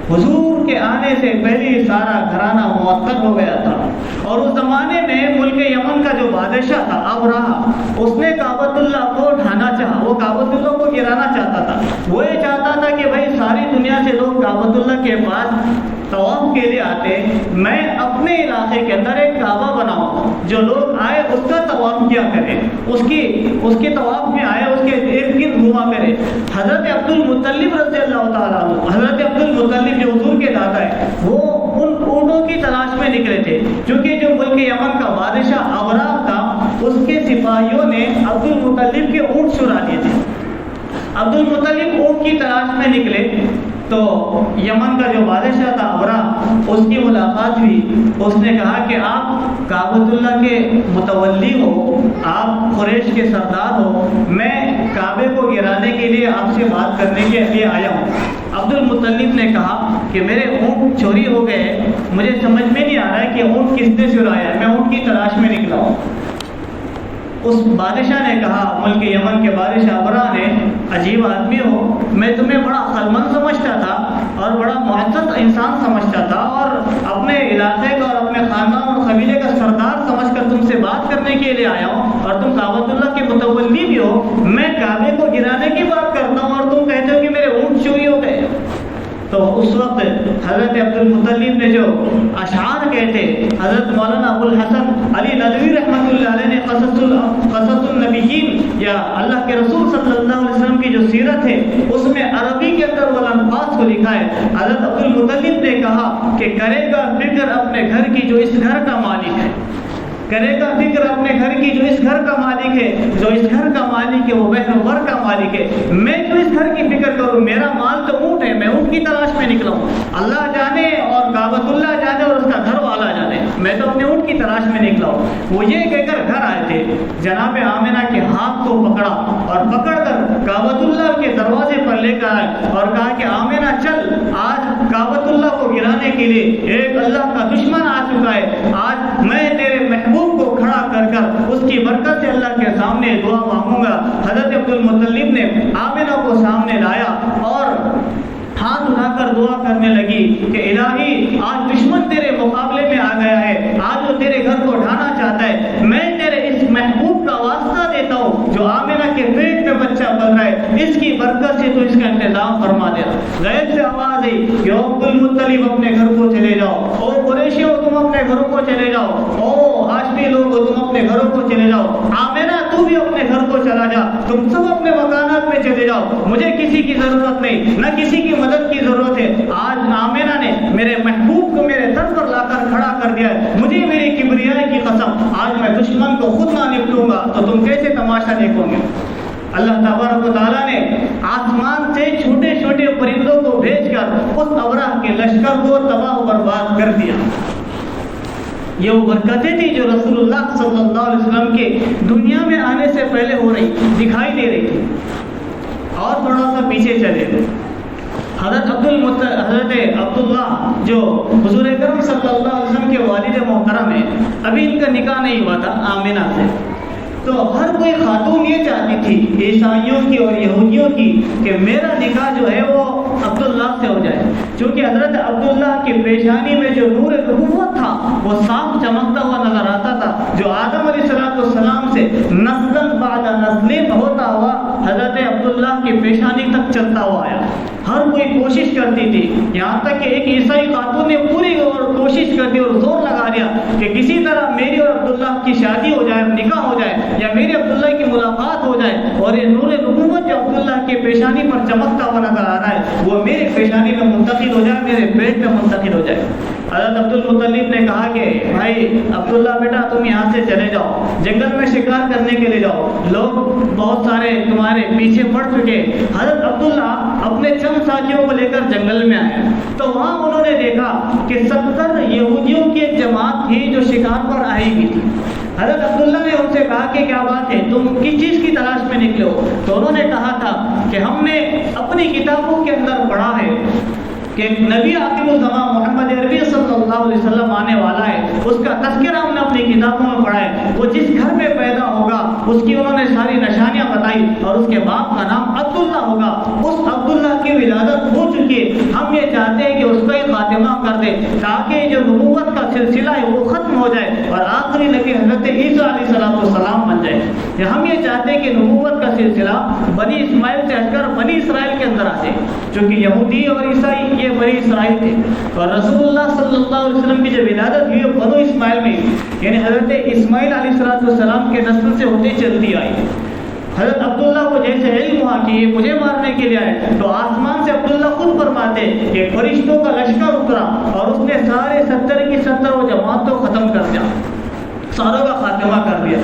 حضور کے آنے سے پہلے سارا گھرانہ معطر ہو گیا تھا، اور اس زمانے میں ملک یمن کا جو بادشاہ تھا ابرہہ، اس نے کعبۃ اللہ کو ڈھانا چاہا، وہ کعبۃ اللہ کو گرانا چاہتا تھا۔ وہ یہ چاہتا تھا کہ بھائی ساری دنیا سے لوگ کعبۃ اللہ کے پاس طواف کے لیے آتے، میں اپنے علاقے کے اندر ایک کعبہ بناؤں، جو لوگ آئے اس کا طواف کیا کریں، اس کے طواف میں آئے اس کے ارد گرد گھوما کرے۔ حضرت عبد المطلب رضی اللہ تعالیٰ عنہ، حضرت عبد المطلب جو حضور کے دادا ہے، وہ ان اونٹوں کی تلاش میں نکلے تھے، کیونکہ جو ملک یمن کا بادشاہ ابرہہ تھا اس کے سپاہیوں نے عبد المطلب کے اونٹ چرا لیے تھے۔ عبد المطلب اونٹ کی تلاش میں نکلے تو یمن کا جو بادشاہ تھا ابرہہ، اس کی ملاقات ہوئی، اس نے کہا کہ آپ کعبۃ اللہ کے متولی ہو، آپ قریش کے سردار ہو، میں کعبے کو گرانے کے لیے آپ سے بات کرنے کے لیے آیا ہوں۔ عبد المطلب نے کہا کہ میرے اونٹ چوری ہو گئے، مجھے سمجھ میں نہیں آ رہا ہے کہ اونٹ کس نے چرایا ہے، میں اونٹ کی تلاش میں نکلا ہوں۔ اس بادشاہ نے کہا، ملک یمن کے بادشاہ ابرہہ نے، عجیب آدمی ہو، میں تمہیں بڑا عقلمند سمجھتا تھا اور بڑا معزز انسان سمجھتا تھا اور اپنے علاقے کا اور اپنے خاندان اور قبیلے کا سردار سمجھ کر تم سے بات کرنے کے لیے آیا ہوں، اور تم کعبۃ اللہ کے متولی بھی ہو، میں کعبے کو گرانے کی بات کرتا ہوں اور تم کہتے ہو کہ میرے اونٹ چوری ہو گئے۔ تو اس وقت حضرت عبد المطلب نے جو اشعار کہتے، حضرت مولانا ابو الحسن علی ندوی رحمۃ اللہ علیہ نے قصص النبیین یا اللہ کے رسول صلی اللہ علیہ وسلم کی جو سیرت ہے اس میں عربی کے اندر والانفاس کو لکھا ہے۔ حضرت عبد المطلب نے کہا کہ کرے گا فکر اپنے گھر کی جو اس گھر کا مالک ہے، کرے گا فکر اپنے گھر کی جو اس گھر کا مالک ہے، جو اس گھر کا مالک ہے وہ بہر کا مالک ہے، میں جو اس گھر کی فکر کروں، میرا مال تو اونٹ ہے، میں اونٹ کی تلاش میں نکلا ہوں، اللہ جانے اور کعبۃ اللہ جانے اور اس کا گھر والا جانے، میں تو اپنے اونٹ کی تلاش میں نکلا ہوں۔ وہ یہ کہہ کر گھر آئے تھے، جناب آمنہ کے ہاتھ کو پکڑا اور پکڑ کر کعبۃ اللہ کے دروازے پر لے کر آئے اور کہا کہ آمنہ چل، آج کعبۃ اللہ کو گرانے کے لیے ایک اللہ کا دشمن آ چکا ہے، آج میں تیرے محبوب کو کھڑا کر اس کی برکت سے اللہ کے سامنے دعا مانگوں گا۔ حضرت عبد المطلب نے آمنہ کو سامنے لایا اور ہاتھ اٹھا کر دعا کرنے لگی کہ الہی آج دشمن تیرے مقابلے میں آ گیا ہے، آج وہ تیرے گھر کو ڈھانا چاہتا ہے، میں تیرے اس محبوب کا واسطہ دیتا ہوں جو آمنہ کے پیٹ میں بچہ پل رہا ہے، اس کی برکت سے تو اس کا انتظام فرما دے. غیب سے آواز آئی کہ او عبد المطلب اپنے گھر کو چلے جاؤ، او قریشیوں تم اپنے گھروں کو چلے جاؤ، او ہاشمی لوگ تم اپنے گھروں کو چلے جاؤ، آمینہ تو بھی اپنے گھر کو چلا جا، تم سب اپنے مکانات میں چلے جاؤ، مجھے کسی کی ضرورت نہیں، نہ کسی کی مدد کی ضرورت ہے. آج آمینہ نے میرے محبوب کو میرے در پر لا کر کھڑا کر دیا ہے. مجھے میری کبریائی کی قسم، آج میں دشمن کو خود نہ نپٹوں گا تو تم کیسے تماشا دیکھو گے. اللہ تبارک و تعالیٰ نے آسمان سے چھوٹے چھوٹے پرندوں کو بھیج کر اس ابرہ کے لشکر کو تباہ و برباد کر دیا. یہ وہ برکتیں تھی جو رسول اللہ صلی اللہ علیہ وسلم کے دنیا میں آنے سے پہلے ہو رہی دکھائی دے رہی تھی. اور تھوڑا سا پیچھے چلے حضرت عبداللہ جو حضور اکرم صلی اللہ علیہ وسلم کے والد محترم ہیں، ابھی ان کا نکاح نہیں ہوا تھا آمینہ سے. تو ہر کوئی خاتون یہ چاہتی تھی عیسائیوں کی اور یہودیوں کی کہ میرا نکاح جو ہے وہ عبداللہ سے ہو جائے، کیونکہ حضرت عبداللہ کی پیشانی میں جو نور نبوت تھا وہ صاف چمکتا ہوا نظر آتا تھا، جو آدم علیہ السلام سے نسل بعد نسل ہوتا ہوا حضرت عبداللہ کی پیشانی تک چلتا ہوا آیا. ہر کوئی کوشش کرتی تھی، یہاں تک کہ ایک عیسائی خاتون نے پوری کوشش کر دی اور زور لگا دیا کہ کسی طرح میری اور عبداللہ کی شادی ہو جائے، نکاح ہو جائے، یا میری عبداللہ کی ملاقات ہو جائے، اور یہ نور نبوت جو عبداللہ کی پیشانی پر چمکتا ہوا نظر آ رہا ہے وہ میری پیشانی میں منتقل ہو جائے، میرے پیٹ میں منتقل ہو جائے. حضرت عبد المطلب نے کہا کہ بھائی عبداللہ بیٹا تم یہاں سے چلے جاؤ، جنگل میں شکار کرنے کے لیے جاؤ، لوگ بہت سارے تمہارے پیچھے پڑ چکے. حضرت عبداللہ اپنے چند ساتھیوں کو لے کر جنگل میں آئے تو وہاں انہوں نے دیکھا کہ 70 یہودیوں کی ایک جماعت تھی جو شکار پر آئی ہوئی تھی. حضرت عبداللہ نے ان سے کہا کہ کیا بات ہے، تم کس چیز کی تلاش میں نکلے ہو؟ تو انہوں نے کہا تھا کہ ہم نے اپنی کتابوں کے اندر پڑھا ہے کہ نبی آخر الزمان محمد عربی صلی اللہ علیہ وسلم آنے والا ہے، اس کا تذکرہ ہم نے اپنی کتابوں میں پڑھا ہے. وہ جس گھر میں پیدا ہوگا اس کی انہوں نے ساری نشانیاں بتائی اور اس کے باپ کا نام عبداللہ ہوگا. اس عبداللہ کی ولادت ہو چکی ہے، ہم یہ چاہتے ہیں کہ اس کا ہی خاتمہ کر دے تاکہ جو نبوت کا سلسلہ ہے وہ ختم ہو جائے اور آخری نبی حضرت عیسیٰ علیہ السلام بن جائے. ہم یہ چاہتے ہیں کہ نبوت کا سلسلہ بنی اسماعیل سے ہٹ کر بنی اسرائیل کے اندر آ جائے، چونکہ یہودی اور عیسائی یہ بنی اسرائیل تھے اور رسول اللہ صلی اللہ علیہ وسلم کی جو ولادت ہوئی وہ بنو اسماعیل میں، یعنی حضرت اسماعیل علیہ السلام کے نسل سے ہوتی چلتی آئی. حضرت عبداللہ کو جیسے علم ہوا کہ یہ مجھے مارنے کے لیے آئے تو آسمان سے عبداللہ خود فرماتے کہ فرشتوں کا لشکر اترا اور اس نے سارے 70 کی 70 وہ جماعت کو ختم کر دیا، ساروں کا خاتمہ کر دیا.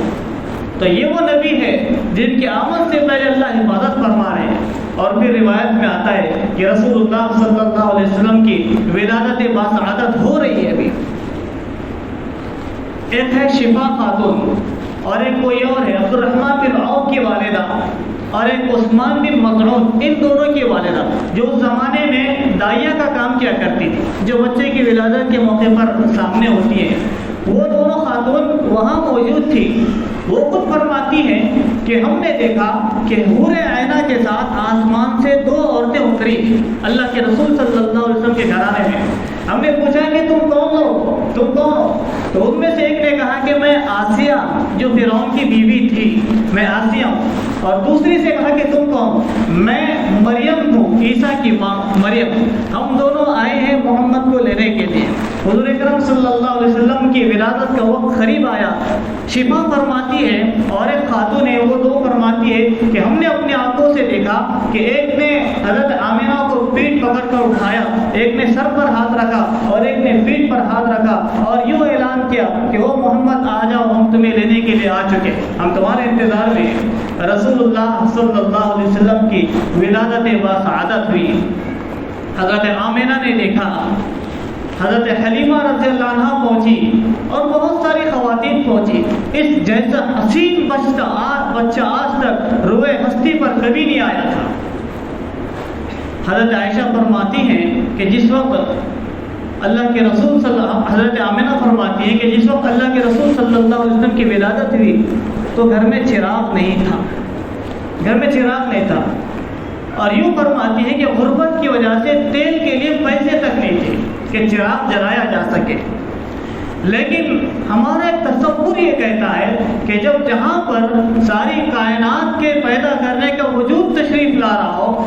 تو یہ وہ نبی ہے جن کی آمد سے پہلے اللہ حفاظت فرما رہے ہیں. اور پھر روایت میں آتا ہے کہ رسول اللہ صلی اللہ علیہ وسلم کی ولادت باسعادت ہو رہی ہے. ابھی ایک ہے شفا خاتون اور ایک کوئی اور ہے عبد الرحمن بن عوف کی والدہ اور ایک عثمان بن مظعون، ان دونوں کی والدہ جو اس زمانے میں داعیہ کا کام کیا کرتی تھی، جو بچے کی ولادت کے موقع پر سامنے ہوتی ہے. وہ دونوں خاتون وہاں موجود تھی. وہ خود فرماتی ہیں کہ ہم نے دیکھا کہ حور عینہ کے ساتھ آسمان سے 2 عورتیں اتری اللہ کے رسول صلی اللہ علیہ وسلم کے گھرانے میں. ہم نے پوچھا کہ تم کون ہو، تم کون ہو؟ تو ان میں سے ایک نے کہا کہ میں آسیہ جو فرعون کی بیوی تھی، میں آسیہ ہوں. اور دوسری سے کہا کہ تم کون؟ میں مریم ہوں، عیسیٰ کی ماں مریم. ہم دونوں آئے ہیں محمد کو لینے کے لیے. حضور اکرم صلی اللہ علیہ وسلم کی ولادت کا وقت قریب آیا. شفا فرماتی ہے اور ایک خاتون ہے وہ دو فرماتی ہے کہ ہم نے اپنی آنکھوں سے دیکھا کہ ایک نے حضرت آمینہ کو پیٹھ پکڑ کر اٹھایا، ایک نے سر پر ہاتھ رکھا اور ایک نے پیٹھ پر ہاتھ رکھا اور یوں اعلان کیا کہ وہ محمد آ جاؤ، ہم تمہیں لینے کے لیے آ چکے، ہم تمہارے انتظار میں. رسول اللہ صلی اللہ علیہ وسلم کی ولادت باسعادت ہوئی. حضرت آمینہ نے دیکھا، حضرت حلیمہ رضی اللہ عنہ پہنچی اور بہت ساری خواتین پہنچی. اس جیسا حسین بچہ آج تک روئے ہستی پر کبھی نہیں آیا تھا. حضرت عائشہ فرماتی ہیں کہ جس وقت اللہ کے رسول حضرت آمینہ فرماتی ہیں کہ جس وقت اللہ کے رسول صلی اللہ علیہ وسلم کی ولادت ہوئی تو گھر میں چراغ نہیں تھا، گھر میں چراغ نہیں تھا. اور یوں فرماتی ہے کہ غربت کی وجہ سے تیل کے لیے پیسے تک نہیں تھے کہ چراغ جلایا جا سکے. لیکن ہمارا ایک تصور یہ کہتا ہے کہ جب جہاں پر ساری کائنات کے پیدا کرنے کا وجود تشریف لا رہا ہو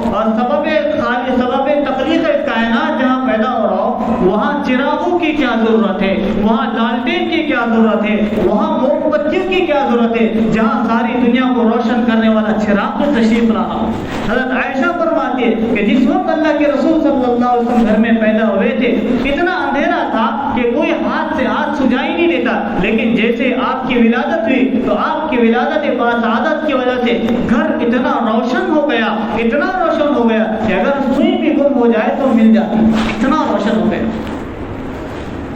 بتیوں کی کیا ضرورت ہے جہاں ساری دنیا کو روشن کرنے والا چراغ تو تشریف رہا. حضرت عائشہ فرماتی ہے کہ جس وقت اللہ کے رسول صلی اللہ علیہ وسلم گھر میں پیدا ہوئے تھے اتنا اندھیرا تھا کہ کوئی ہاتھ سے ہاتھ سجائی نہیں دیتا، لیکن جیسے آپ کی ولادت ہوئی تو آپ کی ولادت باسعادت کی وجہ سے گھر اتنا روشن ہو گیا، اتنا روشن ہو گیا کہ اگر سوئی بھی گم ہو جائے تو مل جاتی، اتنا روشن ہو گیا.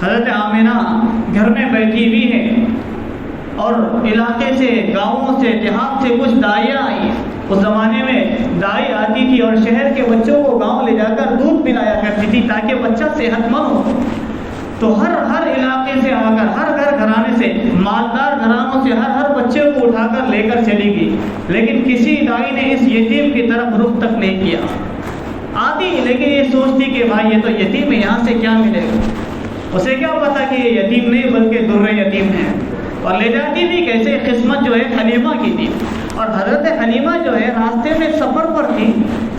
حضرت آمینہ گھر میں بیٹھی ہوئی ہے اور علاقے سے، گاؤں سے، دیہات سے کچھ دائیاں آئی. اس زمانے میں دائی آتی تھی اور شہر کے بچوں کو گاؤں لے جا کر دودھ پلایا کرتی تھی تاکہ بچہ صحت مند ہو. تو ہر علاقے سے آ کر، ہر گھر گھرانے سے، مالدار گھرانوں سے ہر بچے کو اٹھا کر لے کر چلی گئی، لیکن کسی دائی نے اس یتیم کی طرف رخ تک نہیں کیا. آتی لیکن یہ سوچتی کہ بھائی یہ تو یتیم ہے، یہاں سے کیا ملے گا. اسے کیا پتا کہ یہ یتیم نہیں بلکہ در یتیم ہے. اور لے جاتی بھی کیسے، قسمت جو ہے حلیمہ کی تھی. اور حضرت حلیمہ جو ہے راستے میں سفر پر تھی،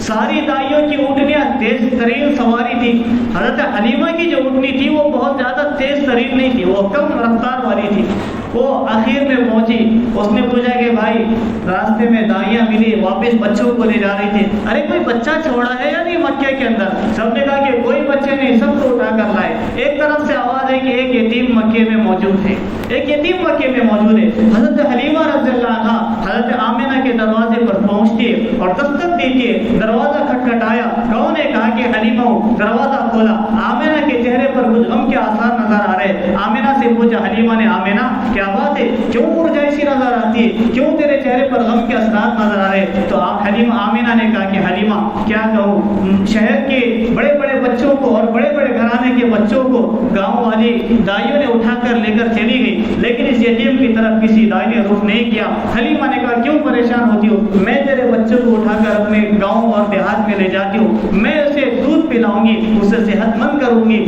ساری دائیوں کی اونٹنیاں تیز ترین سواری تھی. حضرت حلیمہ کی جو اونٹنی تھی وہ بہت زیادہ تیز ترین نہیں تھی، وہ کم رفتار والی تھی. وہ آخر میں پہنچی، اس نے پوچھا کہ بھائی راستے میں دائیاں ملی، واپس بچوں کو لے جا رہی تھی، ارے کوئی بچہ چھوڑا ہے یا نہیں مکے کے اندر؟ سب نے کہا کہ کوئی بچے نہیں، سب کو اٹھا کر لائے. ایک طرف سے آواز ہے کہ ایک یتیم مکے میں موجود ہے، ایک یتیم مکے میں موجود ہے. حضرت حلیمہ رضی اللہ عنہا حضرت آمنہ کے دروازے پر پہنچتی ہے اور دستک دی کے دروازہ کھٹکھٹایا. کہوں نے کہا کہ حلیمہ دروازہ کھولا. آمنہ کے چہرے پر کچھ غم کے آثار نظر آ رہے. آمنہ سے پوچھا حلیمہ نے، آمنہ کیا بات ہے، کیوں مرجھائی نظر آتی ہے، کیوں تیرے چہرے پر غم کے اثرات نظر آ رہے؟ تو حلیمہ آمنہ نے کہا کہ حلیمہ کیا کہوں، شہر کے بڑے بڑے بچوں کو اور بڑے بڑے گھرانے کے بچوں کو گاؤں والی دائیوں نے اٹھا کر لے کر چلی گئی، لیکن اس یتیم کی طرف کسی دائی نے رخ نہیں کیا. حلیمہ نے کہا کیوں پریشان ہوتی ہو، میں تیرے بچوں کو اٹھا کر اپنے گاؤں اور دیہات میں لے جاتی ہوں، میں اسے دودھ پلاؤں گی، اسے صحت مند کروں گی،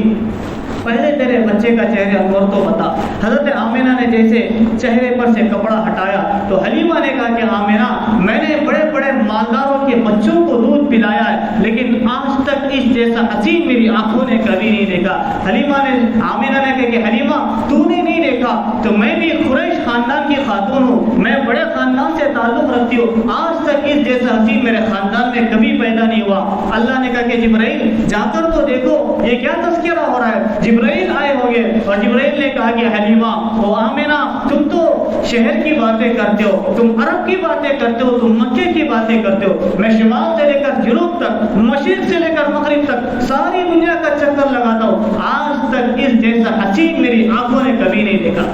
پہلے تیرے بچے کا چہرہ نور تو بتا. حضرت آمنہ نے جیسے چہرے پر سے کپڑا ہٹایا تو حلیمہ نے کہا کہ آمنہ میں نے بڑے بڑے مالداروں کے بچوں کو دودھ پلایا ہے، لیکن آج تک اس جیسا حسین میری آنکھوں نے کبھی نہیں دیکھا. حلیمہ نے، آمنہ نے کہا کہ حلیمہ تو نے نہیں دیکھا تو میں بھی قریش خاندان کی خاتون ہوں، میں بڑے خاندان سے تعلق رکھتی ہوں، آج تک اس جیسا حسین میرے خاندان میں کبھی پیدا نہیں ہوا. اللہ نے کہا کہ جبرائیل جا کر تو دیکھو یہ کیا تذکرہ ہو رہا ہے. جبرائیل آئے ہوں گے اور جبرائیل نے کہا کہ حلیمہ او آمنہ تم تو شہر کی باتیں کرتے ہو، تم عرب کی باتیں کرتے ہو، تم مکے کی باتیں کرتے ہو، میں شمال سے لے کر جنوب تک، مشرق سے لے کر مغرب تک ساری دنیا کا چکر لگاتا ہوں، آج تک اس جیسا حسین میری آنکھوں نے کبھی نہیں دیکھا.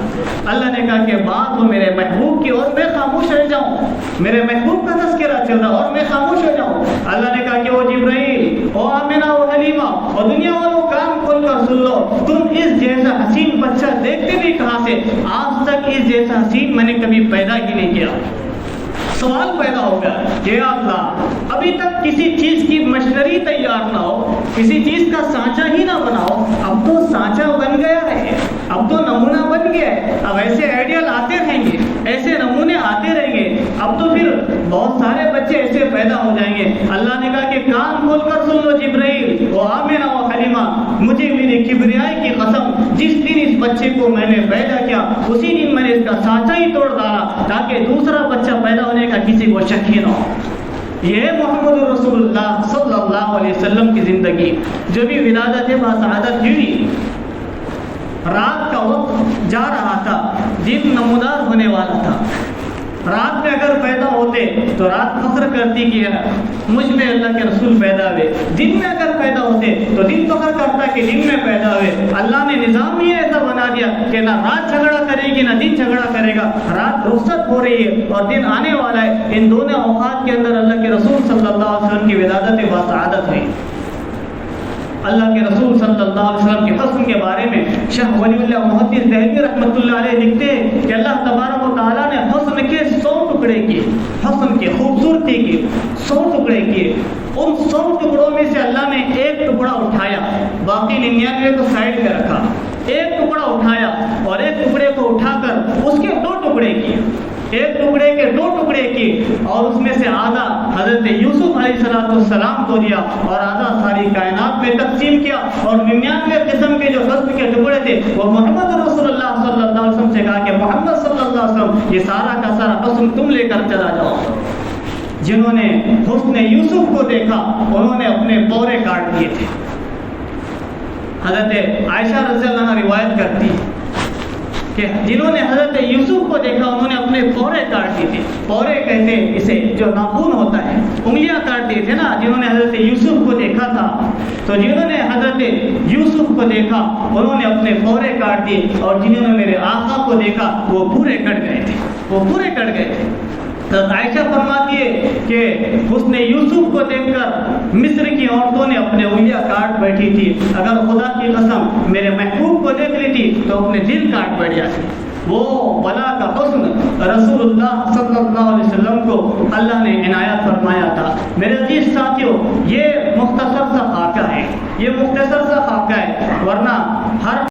اللہ نے کہا کہ بات ہو میرے محبوب کی اور میں خاموش رہ جاؤں، میرے محبوب کا تذکرہ چل رہا اور میں خاموش ہو جاؤں. اللہ نے کہا کہ او جبرائیل، او آمنہ، او حلیمہ، اور دنیا والوں کام کھول کر سن لو، تم اس جیسا حسین بچہ دیکھتے بھی کہاں سے، آج تک اس جیسا حسین میں نے کبھی پیدا ہی نہیں کیا. سوال پیدا ہو گیا کہ اللہ ابھی تک کسی چیز کی مشنری تیار نہ ہو، کسی چیز کا سانچہ ہی نہ بناؤ، اب تو سانچہ بن گیا ہے، اب تو نمونہ بن گیا ہے، اب ایسے آئیڈیل آتے رہیں گے، ایسے نمونے آتے رہیں گے، اب تو پھر بہت سارے بچے ایسے پیدا ہو جائیں گے. اللہ نے کہا کہ کان کھول کر سن لو جبرائیل، وہ آمنہ و حلیمہ، مجھے میری کبریائی کی قسم، جس دن اس بچے کو میں نے پیدا کیا اسی دن میں نے اس کا سانچہ ہی توڑ ڈالا تاکہ دوسرا بچہ پیدا ہونے کا کسی کو شک ہی نہ ہو. یہ محمد رسول اللہ صلی اللہ علیہ وسلم کی زندگی. جو بھی ولادت باسعادت ہوئی، رات کا وقت جا رہا تھا، دن نمودار ہونے والا تھا. رات میں اگر پیدا ہوتے تو رات فخر کرتی کہ مجھ میں اللہ کے رسول پیدا ہوئے. دن میں اگر پیدا ہوتے تو دن فخر کرتا کہ دن میں پیدا ہوئے. اللہ نے نظام ہی ایسا بنا دیا کہ نہ رات جھگڑا کرے گی نہ دن جھگڑا کرے گا. رات رخصت ہو رہی ہے اور دن آنے والا ہے. ان دونوں اوقات کے اندر اللہ کے رسول صلی اللہ علیہ وسلم کی ولادت باسعادت ہوئی. اللہ کے رسول صلی اللہ علیہ وسلم کے حسن کے بارے میں شاہ ولی اللہ محدث دہلوی رحمۃ اللہ علیہ لکھتے ہیں کہ اللہ تبارک و تعالیٰ نے حسن کے 100 ٹکڑے کیے، حسن کے، خوبصورتی کے 100 ٹکڑے کیے. ان 100 ٹکڑوں میں سے اللہ نے ایک ٹکڑا اٹھایا، باقی 99 کو سائڈ میں رکھا. ایک ٹکڑا اٹھایا اور ایک ٹکڑے کو اٹھا کر اس کے 2 ٹکڑے کیے. ایک ٹکڑے کے 2 ٹکڑے کیے. اور اس میں سے آدھا حضرت یوسف علیہ السلام کو دیا اور آدھا ساری کائنات میں تقسیم کیا، اور 99 قسم کے جو حسن کے ٹکڑے تھے وہ محمد رسول اللہ صلی اللہ علیہ وسلم سے کہا کہ محمد صلی اللہ علیہ وسلم یہ سارا کا سارا حسن تم لے کر چلا جاؤ۔ جنہوں نے حسن یوسف کو دیکھا انہوں نے اپنے پورے کاٹ دیے تھے۔ حضرت عائشہ رضی اللہ عنہ روایت کرتی کہ جنہوں نے حضرت یوسف کو دیکھا انہوں نے اپنے پورے کاٹ دیے تھے۔ پورے کہتے ہیں اسے جو ناخن ہوتا ہے، انگلیاں کاٹ دیے تھے نا، جنہوں نے حضرت یوسف کو دیکھا تھا۔ تو جنہوں نے حضرت یوسف کو دیکھا انہوں نے اپنے پورے کاٹ دیے، اور جنہوں نے میرے آقا کو دیکھا وہ پورے کٹ گئے تھے، وہ پورے کٹ گئے تھے۔ تو عائشہ فرماتی ہے کہ حسن یوسف کو دیکھ کر مصر کی عورتوں نے اپنے انگلیاں کاٹ بیٹھی تھی۔ اگر خدا کی قسم میرے محبوب کو دیکھ لی تھی تو اپنے دل کاٹ بیٹھ جاتی۔ وہ بلا کا حسن رسول اللہ صلی اللہ علیہ وسلم کو اللہ نے عنایت فرمایا تھا۔ میرے عزیز ساتھیوں، یہ مختصر سا خاکہ ہے، یہ مختصر سا خاکہ ہے، ورنہ ہر